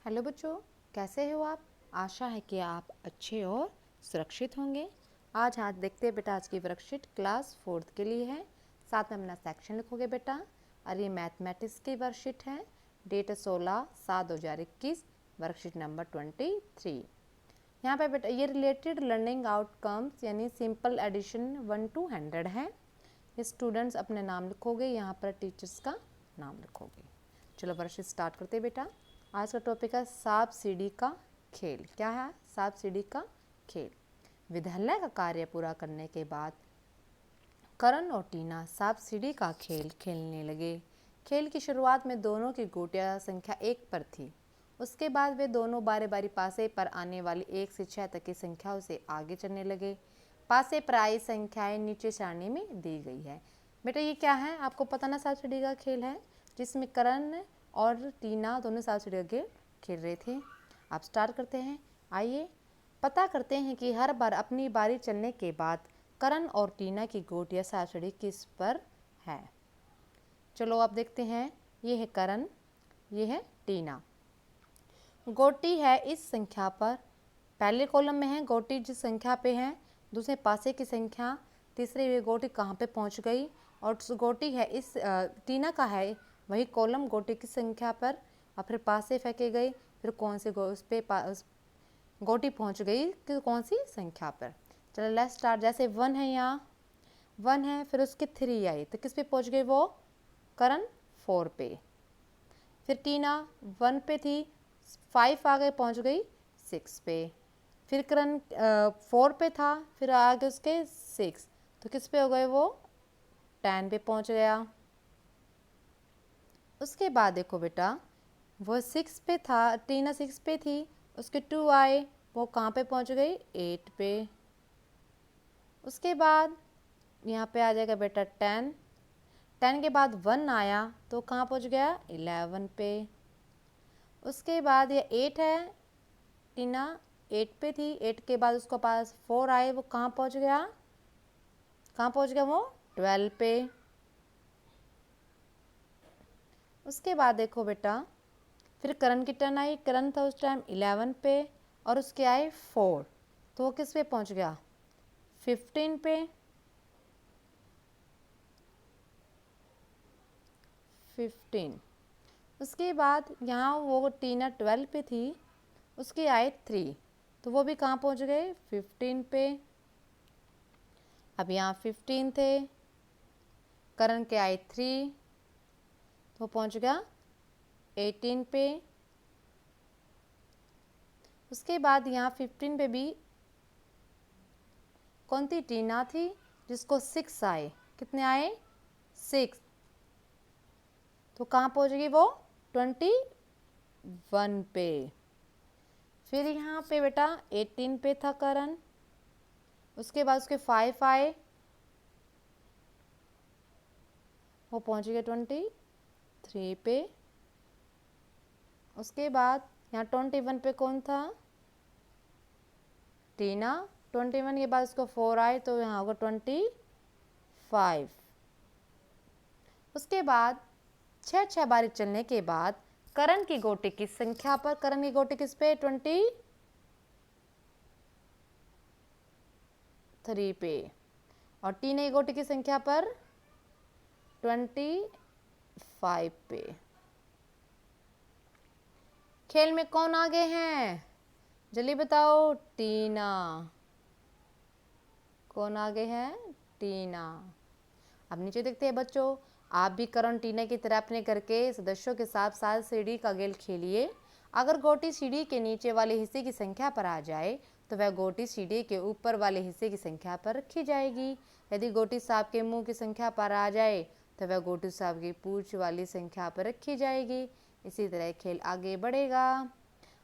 Hello बच्चों, कैसे हो आप। आशा है कि आप अच्छे और सुरक्षित होंगे। आज देखते हैं बेटा, आज की वर्कशीट क्लास 4th के लिए है। साथ में अपना सेक्शन लिखोगे बेटा। और ये मैथमेटिक्स की वर्कशीट है। Date 16/7/2021, worksheet number 23। यहाँ पे बेटा ये रिलेटेड लर्निंग आउटकम्स यानी सिंपल एडिशन 1 to 100 है। ये स्टूडेंट्स अपने नाम लिखोगे, यहाँ पर टीचर्स का नाम लिखोगे। चलो वर्कशीट स्टार्ट करते हैं बेटा। आज का टॉपिक है सांप सीढ़ी का खेल। क्या है? सांप सीढ़ी का खेल। विद्यालय का कार्य पूरा करने के बाद करण और टीना सांप सीढ़ी का खेल खेलने लगे। खेल की शुरुआत में दोनों की गोटियां संख्या 1 पर थी। उसके बाद वे दोनों बारी बारी पासे पर आने वाली 1 से 6 तक की संख्याओं से आगे चलने लगे। पासे पर आई संख्याएं नीचे सारणी में दी गई है। बेटा ये क्या है? आपको पता ना, सांप सीढ़ी का खेल है जिसमें करण और टीना दोनों सांप सीढ़ी का खेल खेल रहे थे। आप स्टार्ट करते हैं। आइए पता करते हैं कि हर बार अपनी बारी चलने के बाद करण और टीना की गोटियां सांप सीढ़ी किस पर है। चलो आप देखते हैं। ये है करण, ये है टीना। गोटी है इस संख्या पर। पहले कॉलम में है गोटी जिस संख्या पे है, दूसरे पासे की संख्या, तीसरे ये गोटी कहाँ पे पहुँच गई। और गोटी है इस टीना का है वही कॉलम गोटी की संख्या पर, और फिर पासे फेंके गई, फिर कौन से उस पे गोटी पहुँच गई कि कौन सी संख्या पर। चलो लेट्स स्टार्ट। जैसे 1 है, यहाँ 1 है, फिर उसके 3 आई तो किस पे पहुँच गई वो? करण 4 पे। फिर टीना 1 पे थी, 5 आ गए, पहुँच गई 6 पे। फिर करण 4 पे था, फिर आगे उसके 6 तो किस पे हो गए वो? 10 पे पहुँच गया। उसके बाद देखो बेटा, वो 6 पे था, टीना 6 पे थी, उसके 2 आए, वो कहाँ पे पहुँच गई? 8 पे। उसके बाद यहाँ पे आ जाएगा बेटा 10। 10 के बाद 1 आया तो कहाँ पहुँच गया? 11 पे। उसके बाद ये 8 है, टीना 8 पे थी, 8 के बाद उसको पास 4 आए, वो कहाँ पहुँच गया? कहाँ पहुँच गया वो? 12 पे। उसके बाद देखो बेटा, फिर करण की टर्न आई। करण था उस टाइम 11 पे और उसके आए 4 तो वो किस पे पहुँच गया? 15 पे। 15। उसके बाद यहाँ वो टीना 12 पे थी, उसके आए 3 तो वो भी कहाँ पहुँच गए? 15 पे। अब यहाँ 15 थे, करण के आए 3 तो पहुँच गया 18 पे। उसके बाद यहाँ 15 पे भी कौन थी? टीना थी, जिसको 6 आए। कितने आए? 6 तो कहाँ पहुँच गई वो? 21 पे। फिर यहाँ पे बेटा 18 पे था करण, उसके बाद उसके 5 आए, वो पहुँच गए 23 पे। उसके बाद यहाँ 21 पे कौन था? टीना। 21 के बाद उसको 4 आए तो यहाँ होगा 25। उसके बाद 6 बारी चलने के बाद करण की गोटी की संख्या पर, करण की गोटी किस पे? 23 पे। और टीना की गोटी की संख्या पर 25 पे। खेल में कौन आगे हैं? जल्दी बताओ। टीना। कौन आगे है? टीना। अब नीचे देखते हैं बच्चों, आप भी करण टीना की तरह अपने घर के सदस्यों के साथ साथ सीढ़ी का खेल खेलिए। अगर गोटी सीढ़ी के नीचे वाले हिस्से की संख्या पर आ जाए तो वह गोटी सीढ़ी के ऊपर वाले हिस्से की संख्या पर रखी जाएगी। यदि गोटी सांप के मुंह की संख्या पर आ जाए तो वह गोटी सांप की पूंछ वाली संख्या पर रखी जाएगी। इसी तरह खेल आगे बढ़ेगा।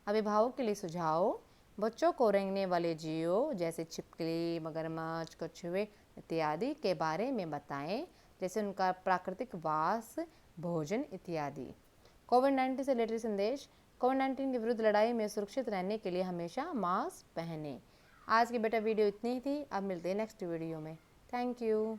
अभिभावक के लिए सुझाव: बच्चों को रेंगने वाले जीवों जैसे छिपकली, मगरमच्छ, कछुए इत्यादि के बारे में बताएं, जैसे उनका प्राकृतिक वास, भोजन इत्यादि। कोविड-19 से रिलेटेड संदेश: कोविड-19 के विरुद्ध लड़ाई में सुरक्षित रहने के लिए हमेशा मास्क पहनें। आज की बेटा वीडियो इतनी ही थी। अब मिलते हैं नेक्स्ट वीडियो में। Thank you.